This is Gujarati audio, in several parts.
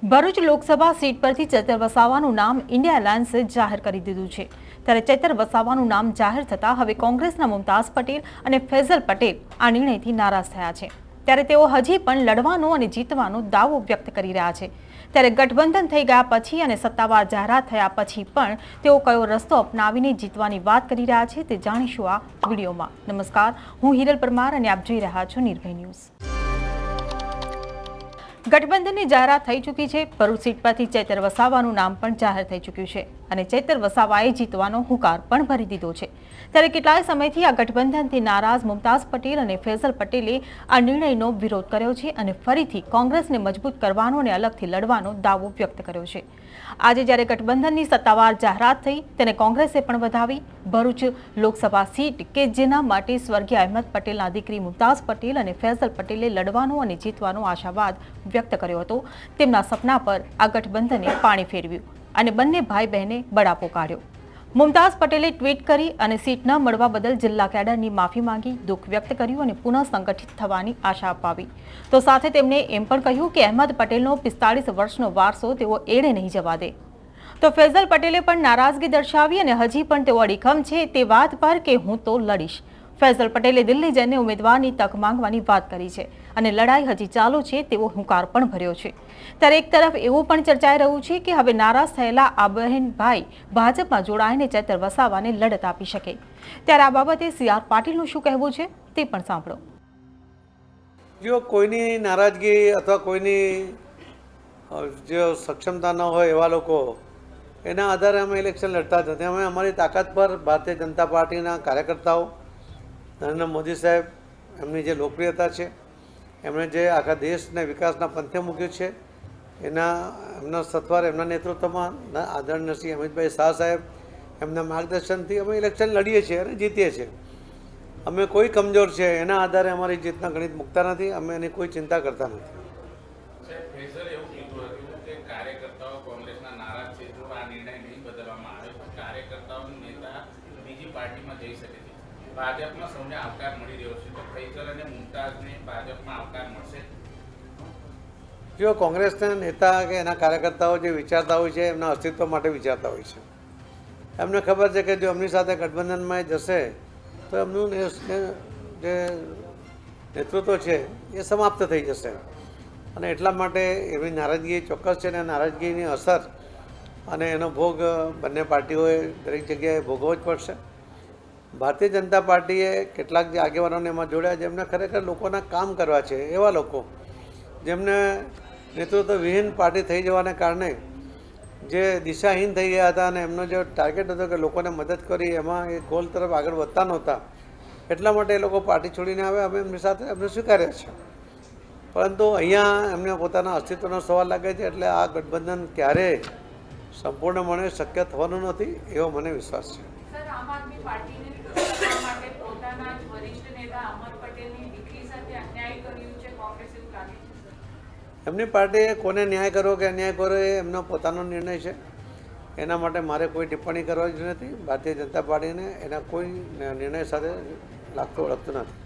ભરૂચ લોકસભા સીટ પરથી ચેતર વસાવાનું નામ ઇન્ડિયા એલાયન્સે જાહેર કરી દીધું છે। ત્યારે ચેતર વસાવાનું નામ જાહેર થતાં હવે કોંગ્રેસના મુમતાઝ પટેલ અને ફૈઝલ પટેલ આ નિર્ણયથી નારાજ થયા છે। ત્યારે તેઓ હજી પણ લડવાનો અને જીતવાનો દાવો વ્યક્ત કરી રહ્યા છે। ત્યારે ગઠબંધન થઈ ગયા પછી અને સત્તાવાર જાહેરાત થયા પછી પણ તેઓ કયો રસ્તો અપનાવીને જીતવાની વાત કરી રહ્યા છે તે જાણીશું આ વિડીયોમાં। નમસ્કાર, હું હિરલ પરમાર અને આપ જોઈ રહ્યા છો નિર્ભય ન્યૂઝ। ગઠબંધનની જાહેરાત થઈ ચૂકી છે। ભરૂચ સીટ પરથી ચેતર વસાવાનું નામ પણ જાહેર થઈ ચૂક્યું છે અને ચેતર વસાવાએ જીતવાનો હુંકાર પણ ભરી દીધો છે। ત્યારે કેટલાય સમયથી આ ગઠબંધનથી નારાજ મુમતાઝ પટેલ અને ફૈઝલ પટેલે આ નિર્ણયનો વિરોધ કર્યો છે અને ફરીથી કોંગ્રેસને મજબૂત કરવાનો અને અલગથી લડવાનો દાવો વ્યક્ત કર્યો છે। આજે જ્યારે ગઠબંધનની સત્તાવાર જાહેરાત થઈ તેને કોંગ્રેસે પણ વધાવી। ભરૂચ લોકસભા સીટ કે જેના માટે સ્વર્ગીય અહેમદ પટેલના દીકરી મુમતાઝ પટેલ અને ફૈઝલ પટેલે લડવાનો અને જીતવાનો આશાવાદ વ્યક્ત કર્યો હતો, તેમના સપના પર આ ગઠબંધને પાણી ફેરવ્યું અને બંને ભાઈ બહેને બળાપો કાઢ્યો। મુમતાઝ પટેલે ટ્વીટ કરી અને સીટ ન મળવા બદલ જિલ્લા કેડરની માફી માંગી, દુઃખ વ્યક્ત કર્યું અને પુનઃ સંગઠિત થવાની આશા અપાવી। તો સાથે તેમણે એમ પણ કહ્યું કે અહેમદ પટેલનો 45 વર્ષનો વારસો તેઓ એળે નહીં જવા દે। તો ફૈઝલ પટેલે પણ નારાજગી દર્શાવી અને હજી પણ તેઓ અડીખમ છે તે વાત પર કે હું તો લડીશ। ફૈઝલ પટેલે દિલ્હી જઈને ઉમેદવારની તક માંગવાની વાત કરી છે અને લડાઈ હજી ચાલુ છે તેવો હુંકાર પણ ભર્યો છે। ત્યારે એક તરફ એવું પણ ચર્ચાઈ રહ્યું છે કે હવે નારાજ થયેલા આ બહેન ભાઈ ભાજપમાં જોડાઈને ચેતર વસાવાને લડત આપી શકે। ત્યારે આ બાબતે CR પાટીલનું શું કહેવું છે તે પણ સાંભળો। જો કોઈની નારાજગી અથવા કોઈની જો સક્ષમતા ન હોય એવા લોકો એના આધારે અમે ઇલેક્શન લડતા જ નથી। અમે અમારી તાકાત પર ભારતીય જનતા પાર્ટીના કાર્યકર્તાઓ, નરેન્દ્ર મોદી સાહેબ, એમની જે લોકપ્રિયતા છે, એમણે જે આખા દેશને વિકાસના પંથે મૂક્યું છે, એમના સત્વાર, એમના નેતૃત્વમાં આદરણીય શ્રી અમિતભાઈ શાહ સાહેબ, એમના માર્ગદર્શનથી અમે ઇલેક્શન લડીએ છીએ અને જીતીએ છીએ। અમે કોઈ કમજોર છે એના આધારે અમારી જીતના ગણિત મૂકતા નથી, અમે એની કોઈ ચિંતા કરતા નથી। ભાજપમાં સૌને આવકાર મળી રહ્યો છે, તો ફૈઝલ અને મુમતાઝને ભાજપમાં આવકાર મળશે? જો કોંગ્રેસના નેતા કે એના કાર્યકર્તાઓ જે વિચારતા હોય છે એમના અસ્તિત્વ માટે વિચારતા હોય છે। એમને ખબર છે કે જો એમની સાથે ગઠબંધનમાં જશે તો એમનું જે નેતૃત્વ છે એ સમાપ્ત થઈ જશે અને એટલા માટે એમની નારાજગી ચોક્કસ છે અને નારાજગીની અસર અને એનો ભોગ બંને પાર્ટીઓએ દરેક જગ્યાએ ભોગવવો જ પડશે। ભારતીય જનતા પાર્ટીએ કેટલાક જે આગેવાનોને એમાં જોડ્યા જેમને ખરેખર લોકોના કામ કરવા છે, એવા લોકો જેમને નેતૃત્વ વિહીન પાર્ટી થઈ જવાને કારણે જે દિશાહીન થઈ ગયા હતા અને એમનો જે ટાર્ગેટ હતો કે લોકોને મદદ કરી એમાં એ ગોલ તરફ આગળ વધતા નહોતા, એટલા માટે એ લોકો પાર્ટી છોડીને આવે। અમે એમની સાથે એમને સ્વીકાર્યા છે, પરંતુ અહીંયા એમને પોતાના અસ્તિત્વનો સવાલ લાગે છે। એટલે આ ગઠબંધન ક્યારેય સંપૂર્ણપણે શક્ય થવાનું નથી એવો મને વિશ્વાસ છે। એમની પાર્ટીએ કોને ન્યાય કરવો કે અન્યાય કરવો એ એમનો પોતાનો નિર્ણય છે, એના માટે મારે કોઈ ટિપ્પણી કરવાની જ નથી। ભારતીય જનતા પાર્ટીને એના કોઈ નિર્ણય સાથે લાગતું ઓળખતું નથી।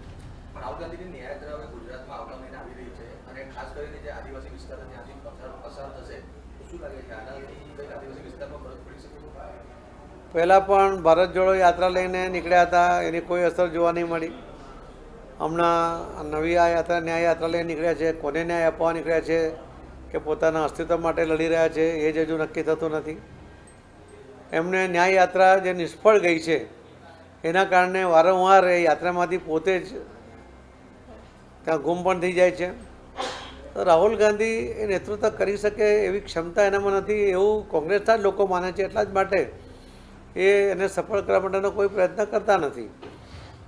રાહુલ ગાંધીને ન્યાય કરવા ગુજરાતમાં આવતા મહિને આવી રહી છે અને ખાસ કરીને જે આદિવાસી વિસ્તાર ત્યાંથી પસાર થશે, શું લાગે છે આનાથી આદિવાસી વિસ્તારમાં ફરક પડી શકે? પહેલાં પણ ભારત જોડો યાત્રા લઈને નીકળ્યા હતા, એની કોઈ અસર જોવા નહીં મળી। હમણાં નવી આ યાત્રા ન્યાય યાત્રા લઈને નીકળ્યા છે, કોને ન્યાય આપવા નીકળ્યા છે કે પોતાના અસ્તિત્વ માટે લડી રહ્યા છે એ જ હજુ નક્કી થતું નથી। એમને ન્યાય યાત્રા જે નિષ્ફળ ગઈ છે એના કારણે વારંવાર એ યાત્રામાંથી પોતે જ ત્યાં ગુમ પણ થઈ જાય છે। તો રાહુલ ગાંધી એ નેતૃત્વ કરી શકે એવી ક્ષમતા એનામાં નથી એવું કોંગ્રેસના જ લોકો માને છે, એટલા જ માટે એ એને સફળ કરવા માટેનો કોઈ પ્રયત્ન કરતા નથી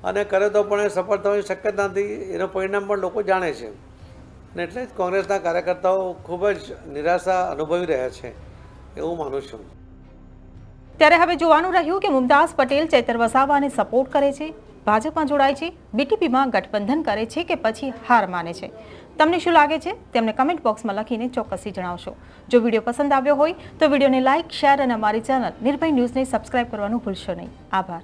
અને કરે તો પણ એ સફળ થવાની શક્યતા નથી, એનું પરિણામ પણ લોકો જાણે છે અને એટલે જ કોંગ્રેસના કાર્યકર્તાઓ ખૂબ જ નિરાશા અનુભવી રહ્યા છે એવું માનું છું। ત્યારે હવે જોવાનું રહ્યું કે મુમતાઝ પટેલ ચેતર વસાવાને સપોર્ટ કરે છે, ભાજપમાં જોડાય છે, BTPમાં ગઠબંધન કરે છે કે પછી હાર માને છે। તમને શું લાગે છે તેમને કમેન્ટ બોક્સમાં લખીને ચોક્કસથી જણાવશો। જો વિડીયો પસંદ આવ્યો હોય તો વિડીયોને લાઇક, શેર અને અમારી ચેનલ નિર્ભય ન્યૂઝને સબસ્ક્રાઇબ કરવાનું ભૂલશો નહીં। આભાર।